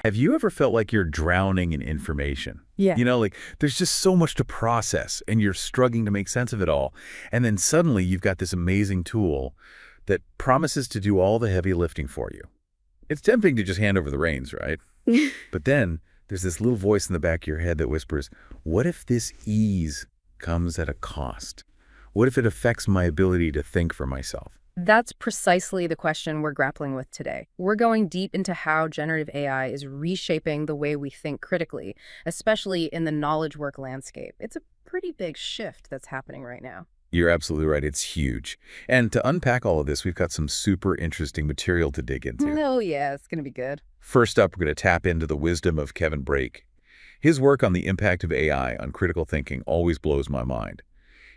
Have you ever felt like you're drowning in information? Yeah. Like there's just so much to process and you're struggling to make sense of it all. And then suddenly you've got this amazing tool that promises to do all the heavy lifting for you. It's tempting to just hand over the reins, right? But then there's this little voice in the back of your head that whispers, what if this ease comes at a cost? What if it affects my ability to think for myself? That's precisely the question we're grappling with today. We're going deep into how generative AI is reshaping the way we think critically, especially in the knowledge work landscape. It's a pretty big shift that's happening right now. You're absolutely right. It's huge. And to unpack all of this, we've got some super interesting material to dig into. Oh, yeah, it's going to be good. First up, we're going to tap into the wisdom of Kevin Brake. His work on the impact of AI on critical thinking always blows my mind.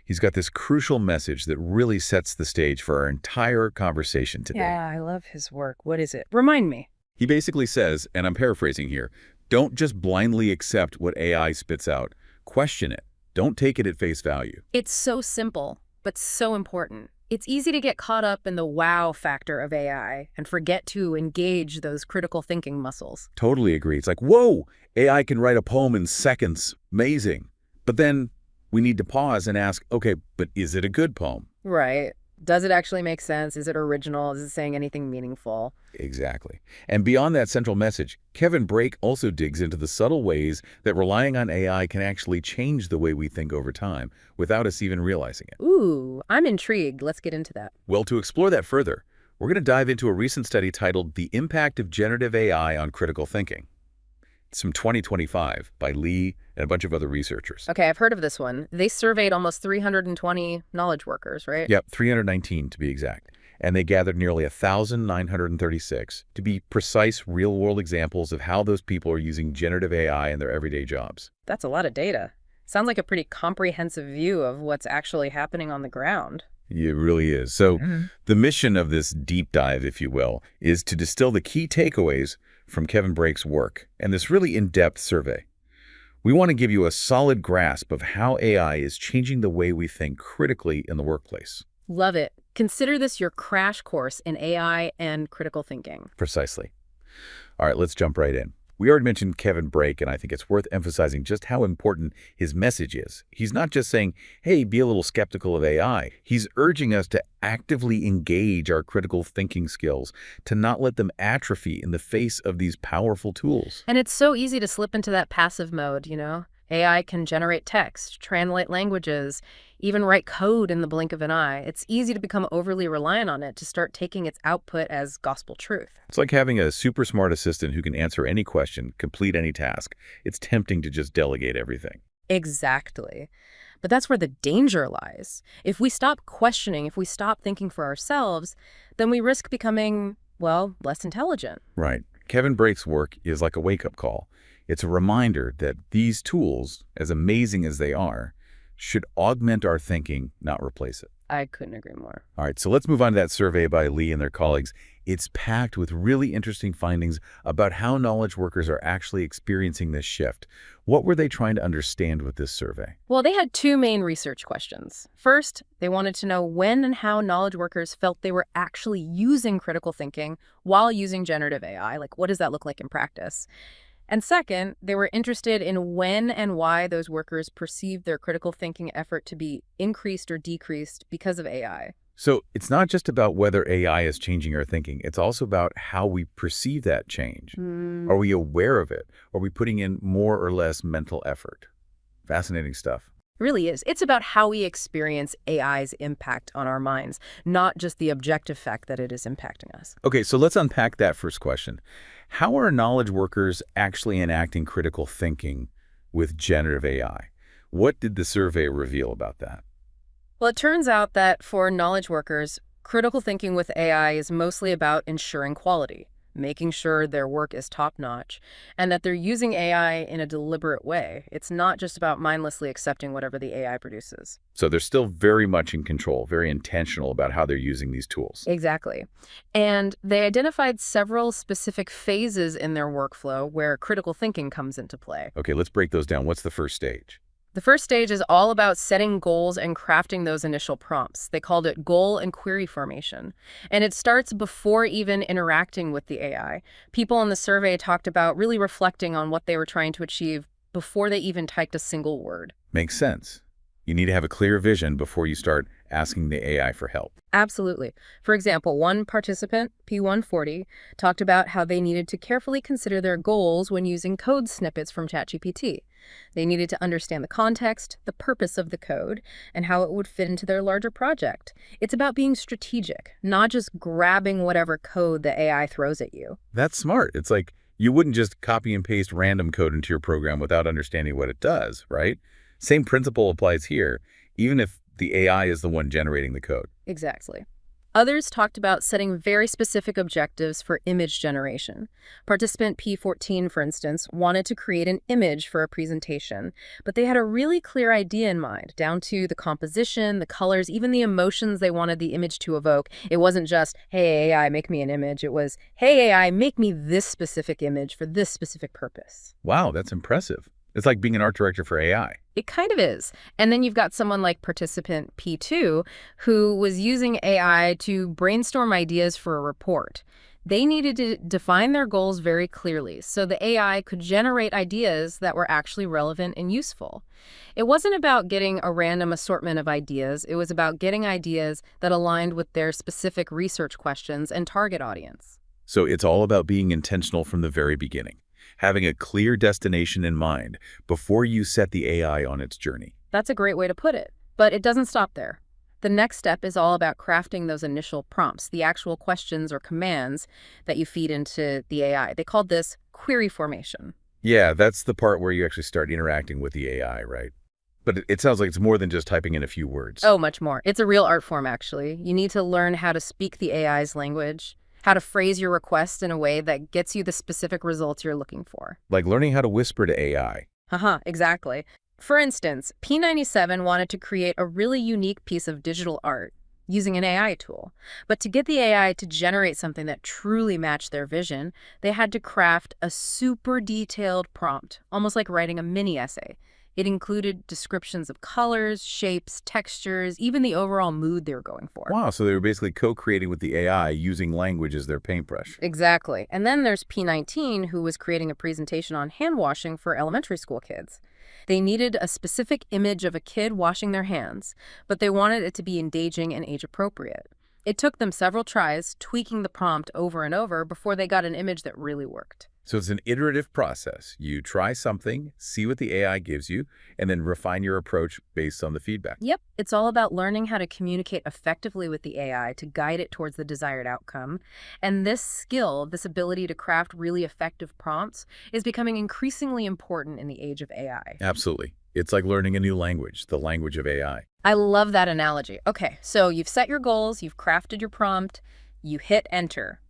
He's got this crucial message that really sets the stage for our entire conversation today. Yeah, I love his work. What is it? Remind me. He basically says, and I'm paraphrasing here, don't just blindly accept what AI spits out. Question it. Don't take it at face value. It's so simple, but so important. It's easy to get caught up in the wow factor of AI and forget to engage those critical thinking muscles. Totally agree. It's like, whoa, AI can write a poem in seconds. Amazing. But then we need to pause and ask, okay, but is it a good poem? Right. Does it actually make sense? Is it original? Is it saying anything meaningful? Exactly. And beyond that central message, Kevin Brake also digs into the subtle ways that relying on AI can actually change the way we think over time without us even realizing it. Ooh, I'm intrigued. Let's get into that. Well, to explore that further, we're going to dive into a recent study titled The Impact of Generative AI on Critical Thinking. It's from 2025 by Lee and a bunch of other researchers. Okay, I've heard of this one. They surveyed almost 320 knowledge workers, right? Yep, 319 to be exact. And they gathered nearly 1,936, to be precise, real-world examples of how those people are using generative AI in their everyday jobs. That's a lot of data. Sounds like a pretty comprehensive view of what's actually happening on the ground. It really is. So the mission of this deep dive, if you will, is to distill the key takeaways from Kevin Brake's work and this really in-depth survey. We want to give you a solid grasp of how AI is changing the way we think critically in the workplace. Love it. Consider this your crash course in AI and critical thinking. Precisely. All right, let's jump right in. We already mentioned Kevin Brake, and I think it's worth emphasizing just how important his message is. He's not just saying, hey, be a little skeptical of AI. He's urging us to actively engage our critical thinking skills, to not let them atrophy in the face of these powerful tools. And it's so easy to slip into that passive mode, you know? AI can generate text, translate languages, even write code in the blink of an eye. It's easy to become overly reliant on it, to start taking its output as gospel truth. It's like having a super smart assistant who can answer any question, complete any task. It's tempting to just delegate everything. Exactly. But that's where the danger lies. If we stop questioning, if we stop thinking for ourselves, then we risk becoming, well, less intelligent. Right. Kevin Brake's work is like a wake-up call. It's a reminder that these tools, as amazing as they are, should augment our thinking, not replace it. I couldn't agree more. All right, so let's move on to that survey by Lee and their colleagues. It's packed with really interesting findings about how knowledge workers are actually experiencing this shift. What were they trying to understand with this survey? Well, they had two main research questions. First, they wanted to know when and how knowledge workers felt they were actually using critical thinking while using generative AI. Like, what does that look like in practice? And second, they were interested in when and why those workers perceived their critical thinking effort to be increased or decreased because of AI. So it's not just about whether AI is changing our thinking. It's also about how we perceive that change. Are we aware of it? Are we putting in more or less mental effort? Fascinating stuff. It really is. It's about how we experience AI's impact on our minds, not just the objective fact that it is impacting us. Okay, so let's unpack that first question. How are knowledge workers actually enacting critical thinking with generative AI? What did the survey reveal about that? Well, it turns out that for knowledge workers, critical thinking with AI is mostly about ensuring quality, making sure their work is top-notch, and that they're using AI in a deliberate way. It's not just about mindlessly accepting whatever the AI produces. So they're still very much in control, very intentional about how they're using these tools. Exactly. And they identified several specific phases in their workflow where critical thinking comes into play. Okay, let's break those down. What's the first stage? The first stage is all about setting goals and crafting those initial prompts. They called it goal and query formation. And it starts before even interacting with the AI. People in the survey talked about really reflecting on what they were trying to achieve before they even typed a single word. Makes sense. You need to have a clear vision before you start asking the AI for help. Absolutely. For example, one participant, P140, talked about how they needed to carefully consider their goals when using code snippets from ChatGPT. They needed to understand the context, the purpose of the code, and how it would fit into their larger project. It's about being strategic, not just grabbing whatever code the AI throws at you. That's smart. It's like you wouldn't just copy and paste random code into your program without understanding what it does, right? Same principle applies here, even if the AI is the one generating the code. Exactly. Others talked about setting very specific objectives for image generation. Participant P14, for instance, wanted to create an image for a presentation, but they had a really clear idea in mind, down to the composition, the colors, even the emotions they wanted the image to evoke. It wasn't just, hey, AI, make me an image. It was, hey, AI, make me this specific image for this specific purpose. Wow, that's impressive. It's like being an art director for AI. It kind of is. And then you've got someone like participant P2 who was using AI to brainstorm ideas for a report. They needed to define their goals very clearly so the AI could generate ideas that were actually relevant and useful. It wasn't about getting a random assortment of ideas. It was about getting ideas that aligned with their specific research questions and target audience. So it's all about being intentional from the very beginning, having a clear destination in mind before you set the AI on its journey. That's a great way to put it. But it doesn't stop there. The next step is all about crafting those initial prompts, the actual questions or commands that you feed into the AI. They called this query formation. Yeah, that's the part where you actually start interacting with the AI, right? But it sounds like it's more than just typing in a few words. Oh, much more. It's a real art form, actually. You need to learn how to speak the AI's language, how to phrase your request in a way that gets you the specific results you're looking for. Like learning how to whisper to AI. Haha, exactly. For instance, P97 wanted to create a really unique piece of digital art using an AI tool. But to get the AI to generate something that truly matched their vision, they had to craft a super detailed prompt, almost like writing a mini essay. It included descriptions of colors, shapes, textures, even the overall mood they were going for. Wow, so they were basically co-creating with the AI using language as their paintbrush. Exactly. And then there's P19, who was creating a presentation on hand washing for elementary school kids. They needed a specific image of a kid washing their hands, but they wanted it to be engaging and age-appropriate. It took them several tries, tweaking the prompt over and over before they got an image that really worked. So it's an iterative process. You try something, see what the AI gives you, and then refine your approach based on the feedback. Yep, it's all about learning how to communicate effectively with the AI to guide it towards the desired outcome. And this skill, this ability to craft really effective prompts, is becoming increasingly important in the age of AI. Absolutely. It's like learning a new language, the language of AI. I love that analogy. Okay, so you've set your goals, you've crafted your prompt, you hit enter,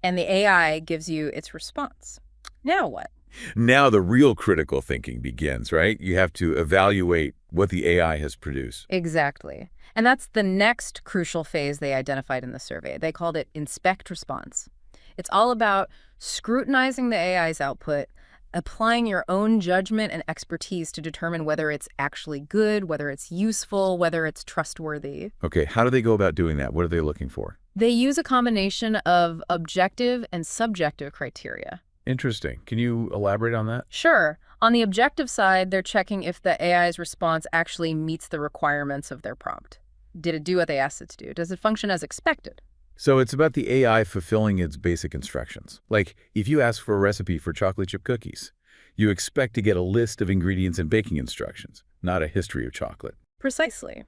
and the AI gives you its response. Now what? Now the real critical thinking begins, right? You have to evaluate what the AI has produced. Exactly. And that's the next crucial phase they identified in the survey. They called it inspect response. It's all about scrutinizing the AI's output, applying your own judgment and expertise to determine whether it's actually good, whether it's useful, whether it's trustworthy. Okay, how do they go about doing that? What are they looking for? They use a combination of objective and subjective criteria. Interesting. Can you elaborate on that? Sure. On the objective side, they're checking if the AI's response actually meets the requirements of their prompt. Did it do what they asked it to do? Does it function as expected? So it's about the AI fulfilling its basic instructions. Like, if you ask for a recipe for chocolate chip cookies, you expect to get a list of ingredients and baking instructions, not a history of chocolate. Precisely.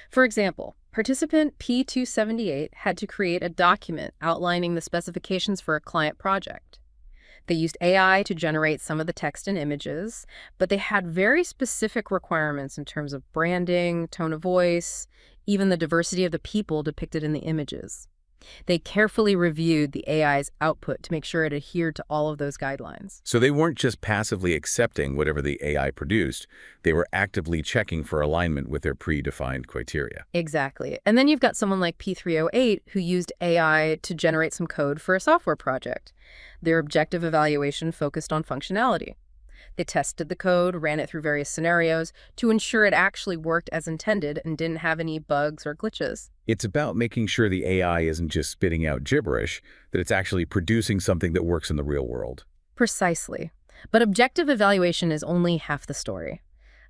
For example, participant P278 had to create a document outlining the specifications for a client project. They used AI to generate some of the text and images, but they had very specific requirements in terms of branding, tone of voice, even the diversity of the people depicted in the images. They carefully reviewed the AI's output to make sure it adhered to all of those guidelines. So they weren't just passively accepting whatever the AI produced, they were actively checking for alignment with their predefined criteria. Exactly. And then you've got someone like P308 who used AI to generate some code for a software project. Their objective evaluation focused on functionality. They tested the code, ran it through various scenarios to ensure it actually worked as intended and didn't have any bugs or glitches. It's about making sure the AI isn't just spitting out gibberish, that it's actually producing something that works in the real world. Precisely. But objective evaluation is only half the story.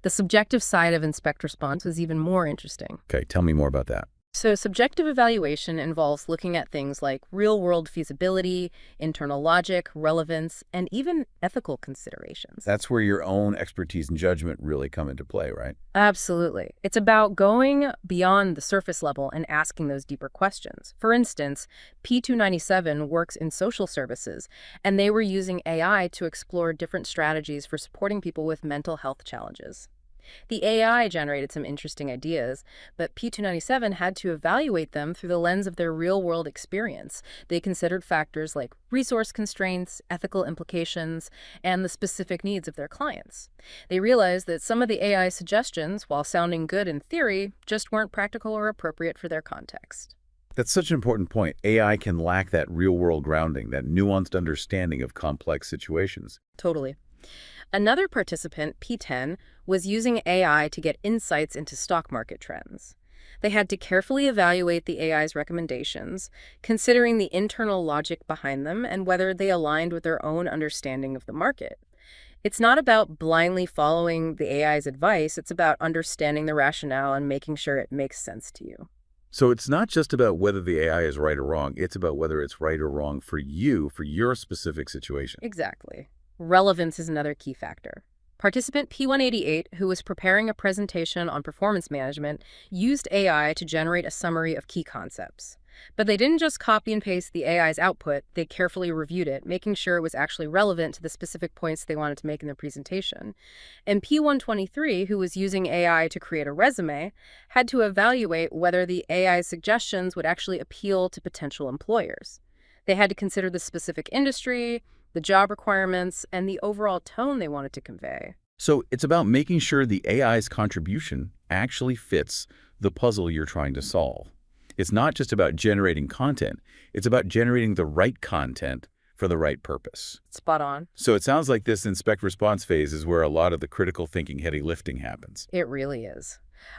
The subjective side of inspect response was even more interesting. Okay, tell me more about that. So subjective evaluation involves looking at things like real-world feasibility, internal logic, relevance, and even ethical considerations. That's where your own expertise and judgment really come into play, right? Absolutely. It's about going beyond the surface level and asking those deeper questions. For instance, P297 works in social services, and they were using AI to explore different strategies for supporting people with mental health challenges. The AI generated some interesting ideas, but P297 had to evaluate them through the lens of their real-world experience. They considered factors like resource constraints, ethical implications, and the specific needs of their clients. They realized that some of the AI suggestions, while sounding good in theory, just weren't practical or appropriate for their context. That's such an important point. AI can lack that real-world grounding, that nuanced understanding of complex situations. Totally. Another participant, P10, was using AI to get insights into stock market trends. They had to carefully evaluate the AI's recommendations, considering the internal logic behind them and whether they aligned with their own understanding of the market. It's not about blindly following the AI's advice, it's about understanding the rationale and making sure it makes sense to you. So it's not just about whether the AI is right or wrong, it's about whether it's right or wrong for you, for your specific situation. Exactly. Relevance is another key factor. Participant P188, who was preparing a presentation on performance management, used AI to generate a summary of key concepts. But they didn't just copy and paste the AI's output, they carefully reviewed it, making sure it was actually relevant to the specific points they wanted to make in their presentation. And P123, who was using AI to create a resume, had to evaluate whether the AI's suggestions would actually appeal to potential employers. They had to consider the specific industry, the job requirements, and the overall tone they wanted to convey. So it's about making sure the AI's contribution actually fits the puzzle you're trying to solve. It's not just about generating content, it's about generating the right content for the right purpose. Spot on. So it sounds like this inspect response phase is where a lot of the critical thinking, heavy lifting happens. It really is.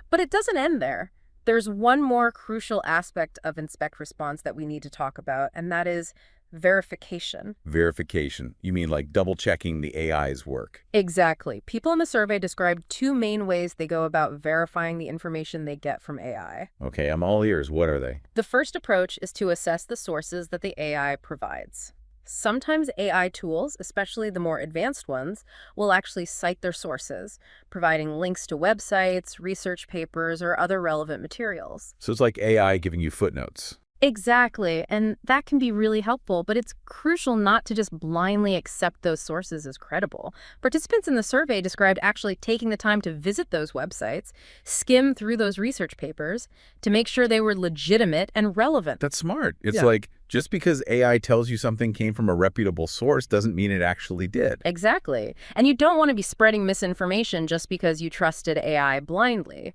But it doesn't end there. There's one more crucial aspect of inspect response that we need to talk about, and that is verification. Verification. You mean like double-checking the AI's work? Exactly. People in the survey described two main ways they go about verifying the information they get from AI. Okay, I'm all ears. What are they? The first approach is to assess the sources that the AI provides. Sometimes AI tools, especially the more advanced ones, will actually cite their sources, providing links to websites, research papers, or other relevant materials. So it's like AI giving you footnotes. Exactly, and that can be really helpful, but it's crucial not to just blindly accept those sources as credible. Participants in the survey described actually taking the time to visit those websites, skim through those research papers, to make sure they were legitimate and relevant. That's smart. It's Yeah. like just because AI tells you something came from a reputable source doesn't mean it actually did. Exactly. And you don't want to be spreading misinformation just because you trusted AI blindly.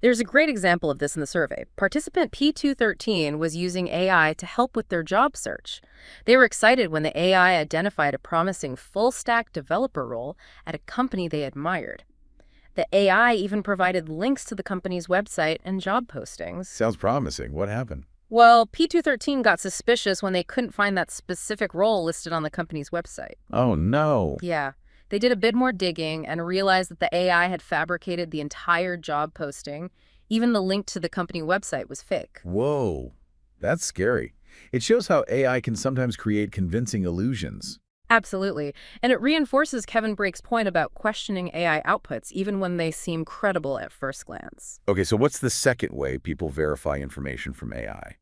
There's a great example of this in the survey. Participant P213 was using AI to help with their job search. They were excited when the AI identified a promising full-stack developer role at a company they admired. The AI even provided links to the company's website and job postings. Sounds promising. What happened? Well, P213 got suspicious when they couldn't find that specific role listed on the company's website. Oh, no. Yeah. They did a bit more digging and realized that the AI had fabricated the entire job posting. Even the link to the company website was fake. Whoa. That's scary. It shows how AI can sometimes create convincing illusions. Absolutely. And it reinforces Kevin Brake's point about questioning AI outputs, even when they seem credible at first glance. Okay, so what's the second way people verify information from AI?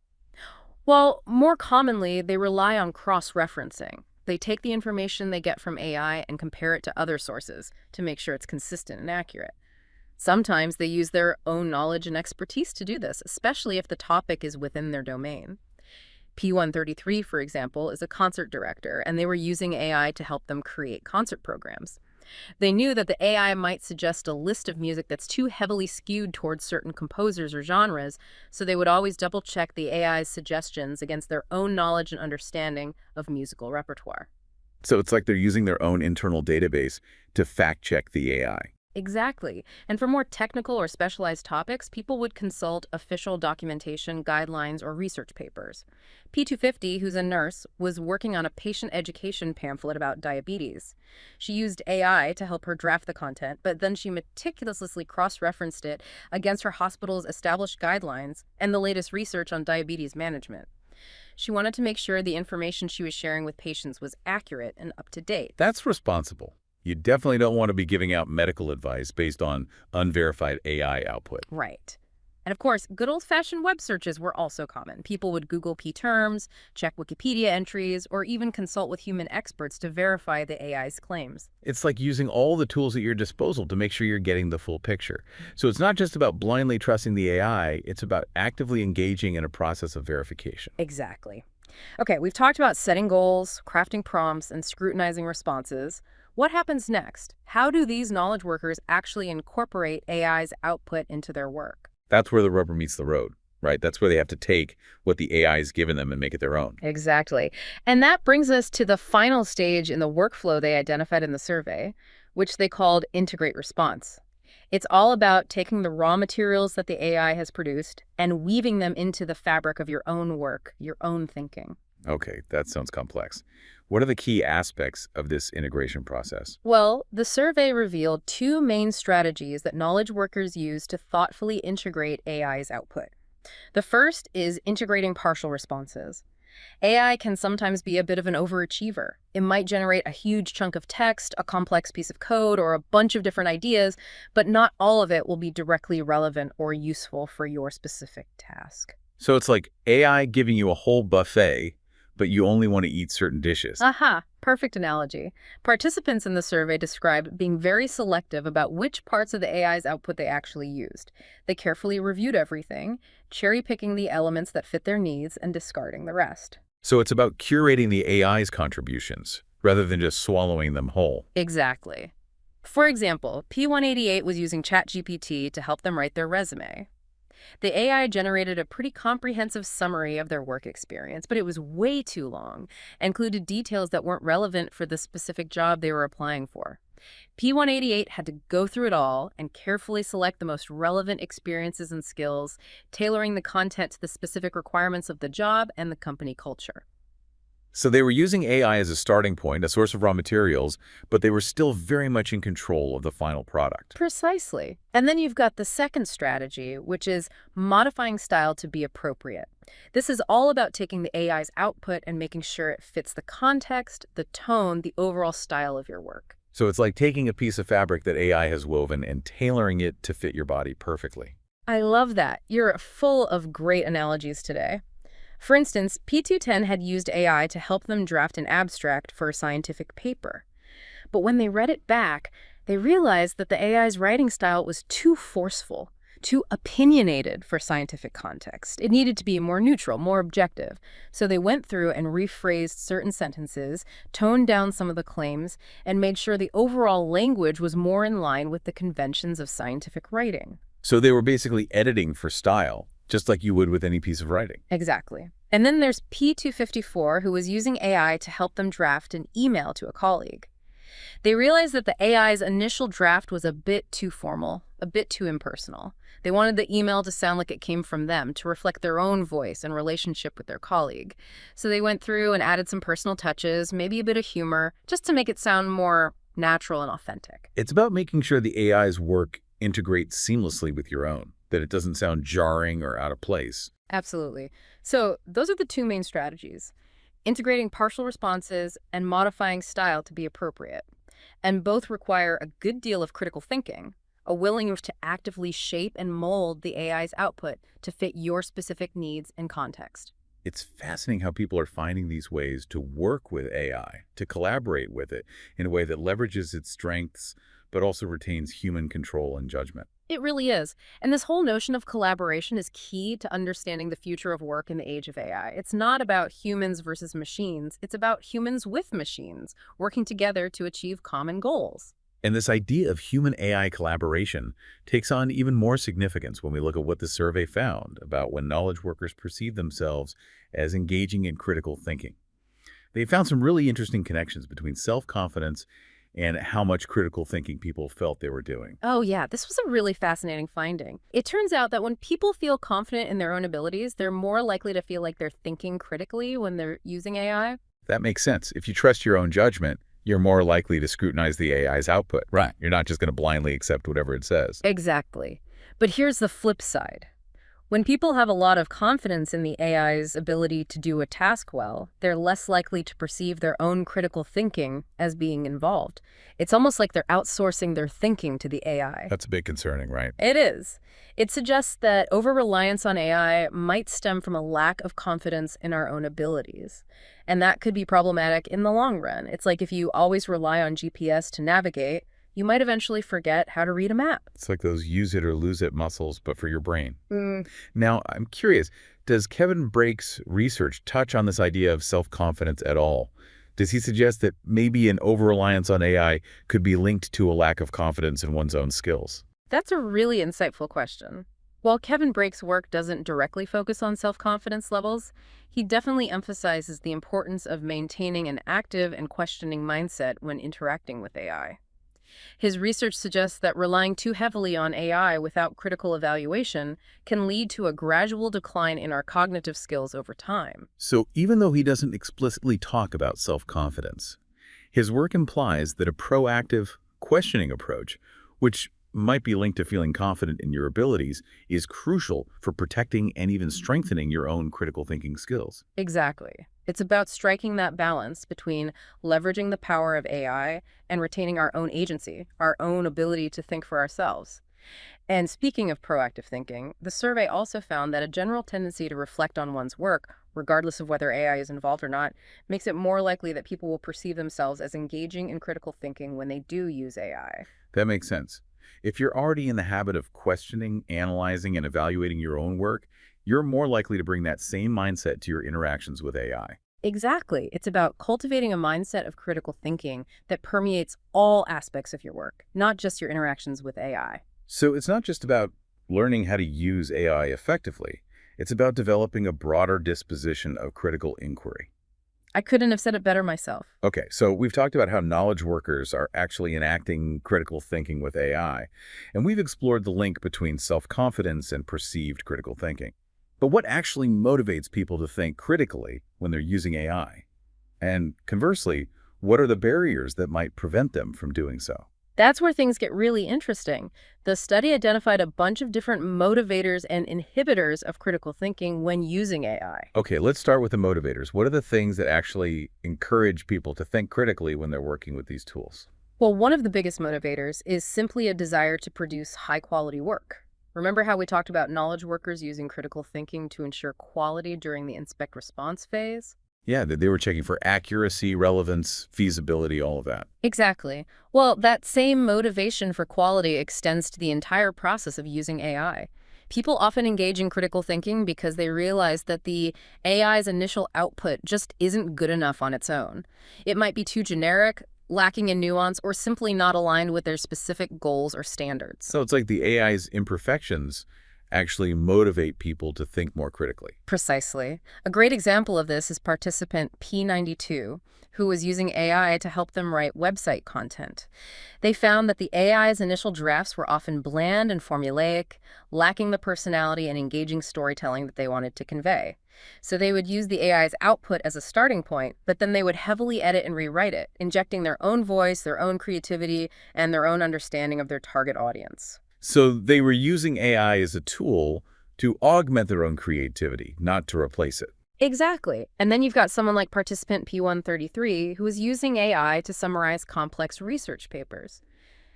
Well, more commonly, they rely on cross-referencing. They take the information they get from AI and compare it to other sources to make sure it's consistent and accurate. Sometimes they use their own knowledge and expertise to do this, especially if the topic is within their domain. P133, for example, is a concert director, and they were using AI to help them create concert programs. They knew that the AI might suggest a list of music that's too heavily skewed towards certain composers or genres, so they would always double-check the AI's suggestions against their own knowledge and understanding of musical repertoire. So it's like they're using their own internal database to fact-check the AI. Exactly. And for more technical or specialized topics, people would consult official documentation, guidelines, or research papers. P250, who's a nurse, was working on a patient education pamphlet about diabetes. She used AI to help her draft the content, but then she meticulously cross-referenced it against her hospital's established guidelines and the latest research on diabetes management. She wanted to make sure the information she was sharing with patients was accurate and up to date. That's responsible. You definitely don't want to be giving out medical advice based on unverified AI output. Right. And of course, good old-fashioned web searches were also common. People would Google P terms, check Wikipedia entries, or even consult with human experts to verify the AI's claims. It's like using all the tools at your disposal to make sure you're getting the full picture. So it's not just about blindly trusting the AI, it's about actively engaging in a process of verification. Exactly. Okay, we've talked about setting goals, crafting prompts, and scrutinizing responses. What happens next? How do these knowledge workers actually incorporate AI's output into their work? That's where the rubber meets the road, right? That's where they have to take what the AI has given them and make it their own. Exactly. And that brings us to the final stage in the workflow they identified in the survey, which they called integrate response. It's all about taking the raw materials that the AI has produced and weaving them into the fabric of your own work, your own thinking. Okay, that sounds complex. What are the key aspects of this integration process? Well, the survey revealed two main strategies that knowledge workers use to thoughtfully integrate AI's output. The first is integrating partial responses. AI can sometimes be a bit of an overachiever. It might generate a huge chunk of text, a complex piece of code, or a bunch of different ideas, but not all of it will be directly relevant or useful for your specific task. So it's like AI giving you a whole buffet, but you only want to eat certain dishes. Aha, perfect analogy. Participants in the survey described being very selective about which parts of the AI's output they actually used. They carefully reviewed everything, cherry-picking the elements that fit their needs and discarding the rest. So it's about curating the AI's contributions rather than just swallowing them whole. Exactly. For example, P188 was using ChatGPT to help them write their resume. The AI generated a pretty comprehensive summary of their work experience, but it was way too long, and included details that weren't relevant for the specific job they were applying for. P188 had to go through it all and carefully select the most relevant experiences and skills, tailoring the content to the specific requirements of the job and the company culture. So they were using AI as a starting point, a source of raw materials, but they were still very much in control of the final product. Precisely. And then you've got the second strategy, which is modifying style to be appropriate. This is all about taking the AI's output and making sure it fits the context, the tone, the overall style of your work. So it's like taking a piece of fabric that AI has woven and tailoring it to fit your body perfectly. I love that. You're full of great analogies today. For instance, P210 had used AI to help them draft an abstract for a scientific paper. But when they read it back, they realized that the AI's writing style was too forceful, too opinionated for scientific context. It needed to be more neutral, more objective. So they went through and rephrased certain sentences, toned down some of the claims, and made sure the overall language was more in line with the conventions of scientific writing. So they were basically editing for style, just like you would with any piece of writing. Exactly. And then there's P254, who was using AI to help them draft an email to a colleague. They realized that the AI's initial draft was a bit too formal, a bit too impersonal. They wanted the email to sound like it came from them, to reflect their own voice and relationship with their colleague. So they went through and added some personal touches, maybe a bit of humor, just to make it sound more natural and authentic. It's about making sure the AI's work integrates seamlessly with your own, that it doesn't sound jarring or out of place. Absolutely. So those are the two main strategies: integrating partial responses and modifying style to be appropriate. And both require a good deal of critical thinking, a willingness to actively shape and mold the AI's output to fit your specific needs and context. It's fascinating how people are finding these ways to work with AI, to collaborate with it in a way that leverages its strengths, but also retains human control and judgment. It really is. And this whole notion of collaboration is key to understanding the future of work in the age of AI. It's not about humans versus machines. It's about humans with machines working together to achieve common goals. And this idea of human-AI collaboration takes on even more significance when we look at what the survey found about when knowledge workers perceive themselves as engaging in critical thinking. They found some really interesting connections between self-confidence and how much critical thinking people felt they were doing. Oh, yeah, this was a really fascinating finding. It turns out that when people feel confident in their own abilities, they're more likely to feel like they're thinking critically when they're using AI. That makes sense. If you trust your own judgment, you're more likely to scrutinize the AI's output. Right. You're not just going to blindly accept whatever it says. Exactly. But here's the flip side. When people have a lot of confidence in the AI's ability to do a task well, they're less likely to perceive their own critical thinking as being involved. It's almost like they're outsourcing their thinking to the AI. That's a bit concerning, right? It is. It suggests that over-reliance on AI might stem from a lack of confidence in our own abilities. And that could be problematic in the long run. It's like if you always rely on GPS to navigate, you might eventually forget how to read a map. It's like those use it or lose it muscles, but for your brain. Now, I'm curious, does Kevin Brake's research touch on this idea of self-confidence at all? Does he suggest that maybe an over-reliance on AI could be linked to a lack of confidence in one's own skills? That's a really insightful question. While Kevin Brake's work doesn't directly focus on self-confidence levels, he definitely emphasizes the importance of maintaining an active and questioning mindset when interacting with AI. His research suggests that relying too heavily on AI without critical evaluation can lead to a gradual decline in our cognitive skills over time. So even though he doesn't explicitly talk about self-confidence, his work implies that a proactive, questioning approach, which might be linked to feeling confident in your abilities, is crucial for protecting and even strengthening your own critical thinking skills. Exactly. It's about striking that balance between leveraging the power of AI and retaining our own agency, our own ability to think for ourselves. And speaking of proactive thinking, the survey also found that a general tendency to reflect on one's work, regardless of whether AI is involved or not, makes it more likely that people will perceive themselves as engaging in critical thinking when they do use AI. That makes sense. If you're already in the habit of questioning, analyzing, and evaluating your own work, you're more likely to bring that same mindset to your interactions with AI. Exactly. It's about cultivating a mindset of critical thinking that permeates all aspects of your work, not just your interactions with AI. So it's not just about learning how to use AI effectively. It's about developing a broader disposition of critical inquiry. I couldn't have said it better myself. Okay, so we've talked about how knowledge workers are actually enacting critical thinking with AI, and we've explored the link between self-confidence and perceived critical thinking. But what actually motivates people to think critically when they're using AI? And conversely, what are the barriers that might prevent them from doing so? That's where things get really interesting. The study identified a bunch of different motivators and inhibitors of critical thinking when using AI. Okay, let's start with the motivators. What are the things that actually encourage people to think critically when they're working with these tools? Well, one of the biggest motivators is simply a desire to produce high-quality work. Remember how we talked about knowledge workers using critical thinking to ensure quality during the inspect response phase? Yeah, that they were checking for accuracy, relevance, feasibility, all of that. Exactly. Well, that same motivation for quality extends to the entire process of using AI. People often engage in critical thinking because they realize that the AI's initial output just isn't good enough on its own. It might be too generic, lacking in nuance, or simply not aligned with their specific goals or standards. So it's like the AI's imperfections actually motivate people to think more critically. Precisely. A great example of this is participant P92, who was using AI to help them write website content. They found that the AI's initial drafts were often bland and formulaic, lacking the personality and engaging storytelling that they wanted to convey. So they would use the AI's output as a starting point, but then they would heavily edit and rewrite it, injecting their own voice, their own creativity, and their own understanding of their target audience. So they were using AI as a tool to augment their own creativity, not to replace it. Exactly. And then you've got someone like participant P133 who is using AI to summarize complex research papers.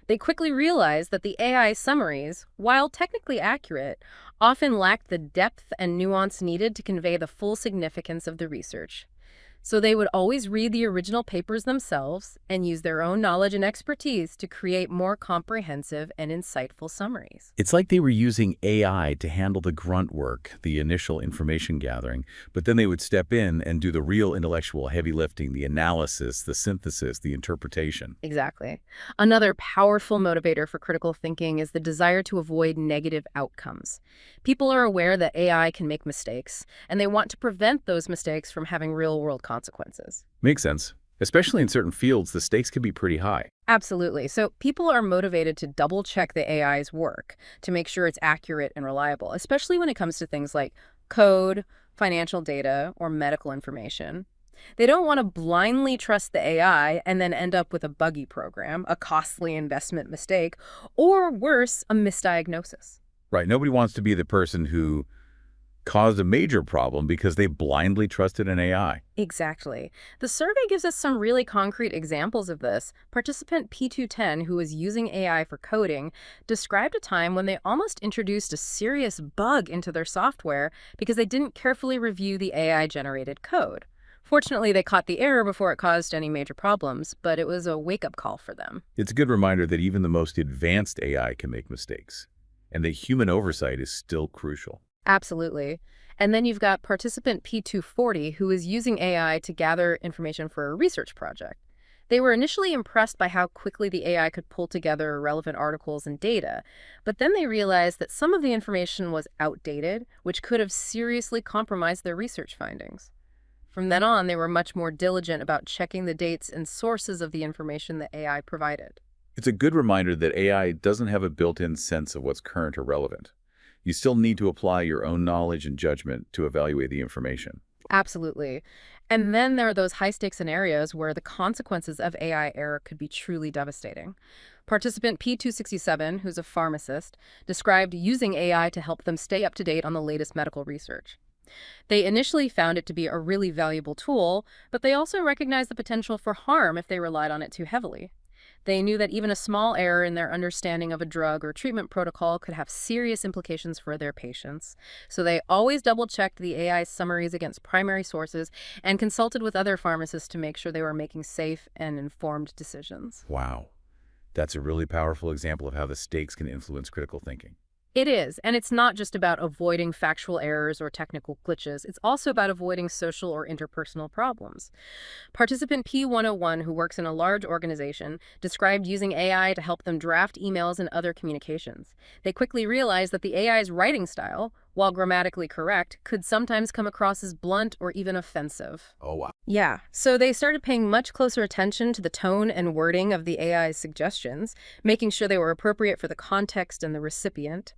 They quickly realized that the AI summaries, while technically accurate, often lacked the depth and nuance needed to convey the full significance of the research. So they would always read the original papers themselves and use their own knowledge and expertise to create more comprehensive and insightful summaries. It's like they were using AI to handle the grunt work, the initial information gathering, but then they would step in and do the real intellectual heavy lifting, the analysis, the synthesis, the interpretation. Exactly. Another powerful motivator for critical thinking is the desire to avoid negative outcomes. People are aware that AI can make mistakes, and they want to prevent those mistakes from having real-world consequences. consequences. Makes sense. Especially in certain fields, the stakes can be pretty high. Absolutely. So people are motivated to double check the AI's work to make sure it's accurate and reliable, especially when it comes to things like code, financial data, or medical information. They don't want to blindly trust the AI and then end up with a buggy program, a costly investment mistake, or worse, a misdiagnosis. Right. Nobody wants to be the person who caused a major problem because they blindly trusted an AI. Exactly. The survey gives us some really concrete examples of this. Participant P210, who was using AI for coding, described a time when they almost introduced a serious bug into their software because they didn't carefully review the AI-generated code. Fortunately, they caught the error before it caused any major problems, but it was a wake-up call for them. It's a good reminder that even the most advanced AI can make mistakes, and that human oversight is still crucial. Absolutely. And then you've got participant P240, who is using AI to gather information for a research project. They were initially impressed by how quickly the AI could pull together relevant articles and data, but then they realized that some of the information was outdated, which could have seriously compromised their research findings. From then on, they were much more diligent about checking the dates and sources of the information that AI provided. It's a good reminder that AI doesn't have a built-in sense of what's current or relevant. You still need to apply your own knowledge and judgment to evaluate the information. Absolutely. And then there are those high-stakes scenarios where the consequences of AI error could be truly devastating. Participant P267, who's a pharmacist, described using AI to help them stay up to date on the latest medical research. They initially found it to be a really valuable tool, but they also recognized the potential for harm if they relied on it too heavily. They knew that even a small error in their understanding of a drug or treatment protocol could have serious implications for their patients. So they always double-checked the AI's summaries against primary sources and consulted with other pharmacists to make sure they were making safe and informed decisions. Wow. That's a really powerful example of how the stakes can influence critical thinking. It is, and it's not just about avoiding factual errors or technical glitches. It's also about avoiding social or interpersonal problems. Participant P101, who works in a large organization, described using AI to help them draft emails and other communications. They quickly realized that the AI's writing style, while grammatically correct, could sometimes come across as blunt or even offensive. Oh, wow. Yeah, so they started paying much closer attention to the tone and wording of the AI's suggestions, making sure they were appropriate for the context and the recipient.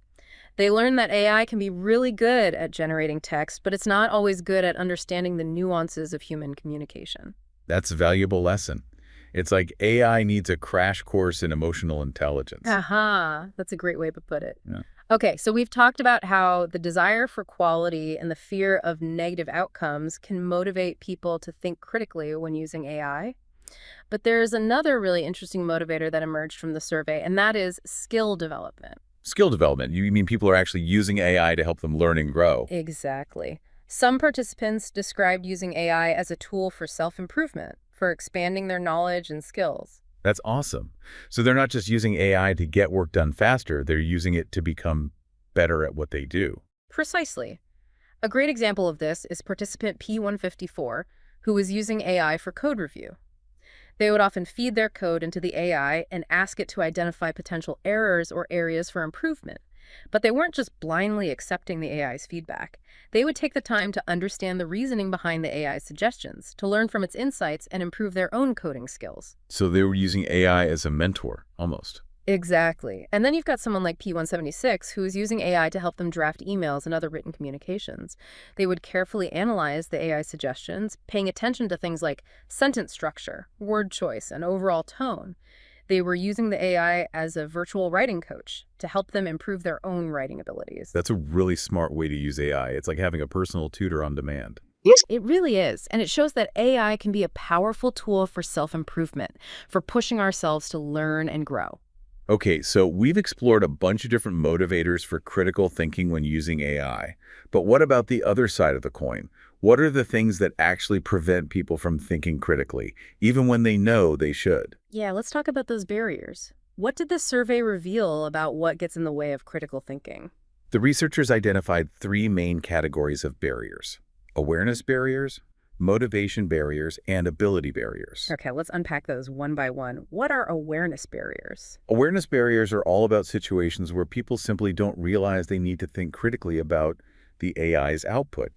They learned that AI can be really good at generating text, but it's not always good at understanding the nuances of human communication. That's a valuable lesson. It's like AI needs a crash course in emotional intelligence. Aha, that's a great way to put it. Yeah. Okay, so we've talked about how the desire for quality and the fear of negative outcomes can motivate people to think critically when using AI. But there's another really interesting motivator that emerged from the survey, and that is skill development. Skill development. You mean people are actually using AI to help them learn and grow? Exactly. Some participants described using AI as a tool for self-improvement, for expanding their knowledge and skills. That's awesome. So they're not just using AI to get work done faster, they're using it to become better at what they do. Precisely. A great example of this is participant P154, who was using AI for code review. They would often feed their code into the AI and ask it to identify potential errors or areas for improvement. But they weren't just blindly accepting the AI's feedback. They would take the time to understand the reasoning behind the AI's suggestions, to learn from its insights and improve their own coding skills. So they were using AI as a mentor, almost. Exactly. And then you've got someone like P176 who is using AI to help them draft emails and other written communications. They would carefully analyze the AI suggestions, paying attention to things like sentence structure, word choice, and overall tone. They were using the AI as a virtual writing coach to help them improve their own writing abilities. That's a really smart way to use AI. It's like having a personal tutor on demand. It really is, and it shows that AI can be a powerful tool for self-improvement, for pushing ourselves to learn and grow. Okay, so we've explored a bunch of different motivators for critical thinking when using AI. But what about the other side of the coin? What are the things that actually prevent people from thinking critically, even when they know they should? Yeah, let's talk about those barriers. What did the survey reveal about what gets in the way of critical thinking? The researchers identified three main categories of barriers: awareness barriers, motivation barriers, and ability barriers. Okay, let's unpack those one by one. What are awareness barriers? Awareness barriers are all about situations where people simply don't realize they need to think critically about the AI's output.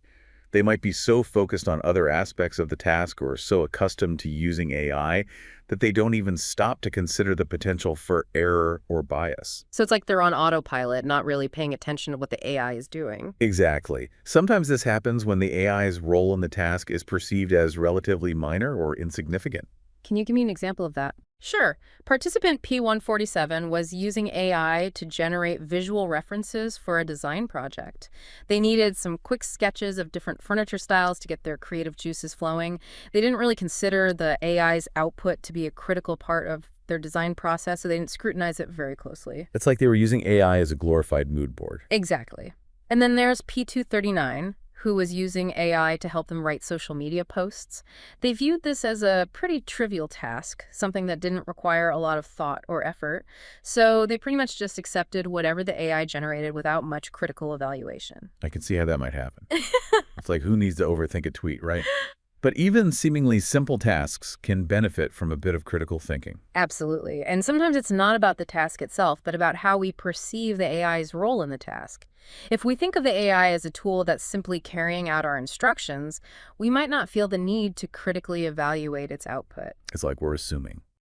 They might be so focused on other aspects of the task or so accustomed to using AI that they don't even stop to consider the potential for error or bias. So it's like they're on autopilot, not really paying attention to what the AI is doing. Exactly. Sometimes this happens when the AI's role in the task is perceived as relatively minor or insignificant. Can you give me an example of that? Sure. Participant P147 was using AI to generate visual references for a design project. They needed some quick sketches of different furniture styles to get their creative juices flowing. They didn't really consider the AI's output to be a critical part of their design process, so they didn't scrutinize it very closely. It's like they were using AI as a glorified mood board. Exactly. And then there's P239, who was using AI to help them write social media posts. They viewed this as a pretty trivial task, something that didn't require a lot of thought or effort, so they pretty much just accepted whatever the AI generated without much critical evaluation. I can see how that might happen. It's like, who needs to overthink a tweet, right? But even seemingly simple tasks can benefit from a bit of critical thinking. Absolutely. And sometimes it's not about the task itself, but about how we perceive the AI's role in the task. If we think of the AI as a tool that's simply carrying out our instructions, we might not feel the need to critically evaluate its output. It's like we're assuming.